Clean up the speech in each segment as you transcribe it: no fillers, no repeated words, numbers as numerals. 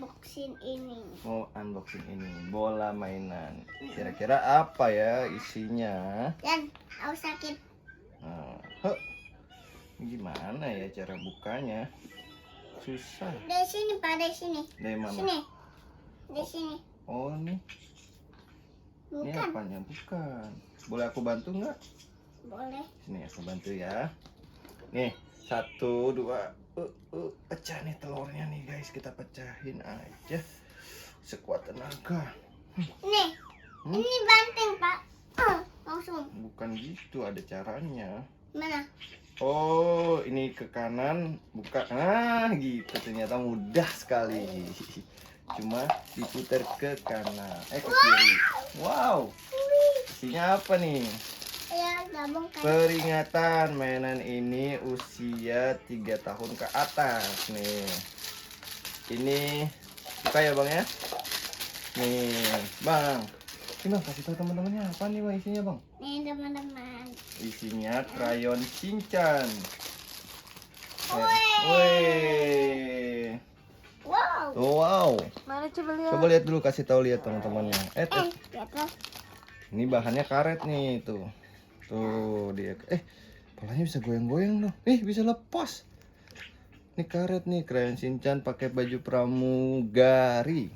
unboxing ini. Mau unboxing ini bola mainan. Kira-kira apa ya isinya? Dan aku sakit. Gimana ya cara bukanya? Susah. Dari sini Pak, dari sini. Dari mana? Sini. Di sini. Oh ini. Ini Bukan. apanya? Bukan. Boleh aku bantu nggak? Boleh. Sini aku bantu ya. Nih 1, 2. Pecah nih telurnya nih guys. Kita pecahin aja sekuat tenaga. Nih. Ini banteng Pak. Langsung. Bukan gitu, ada caranya. Mana? Oh, ini ke kanan, buka. Gitu. Ternyata mudah sekali. Cuma diputar ke kanan, ke kiri. Wow. Isinya apa nih? Ya, gabung kan. Peringatan mainan ini usia 3 tahun ke atas nih. Ini buka ya bang ya. Nih bang. Ini bang kasih tahu teman-temannya apa nih bang isinya bang? Nih teman-teman. Isinya krayon Shinchan. Wih. Wow. Wow. Mana coba lihat? Coba lihat dulu, kasih tahu lihat teman-temannya. Lihat. Ini bahannya karet nih tuh. Tuh dia. Polanya bisa goyang-goyang loh. Bisa lepas. Ini karet nih, krayon Shinchan pakai baju pramugari.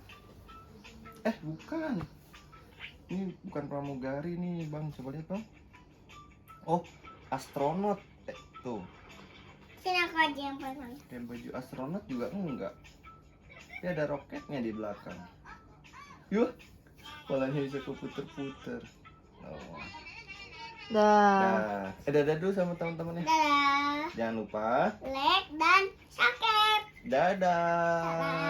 Bukan. Ini bukan pramugari nih, Bang. Coba lihat, Bang. Oh, astronot. Tuh. Sini aku aja yang pasang. Kayak baju astronot juga enggak. Ini ada roketnya di belakang. Yuh. Polanya bisa keputer-puter. Oh. Dah. Dadah dulu sama teman-temannya. Dadah. Jangan lupa Like dan subscribe. dadah.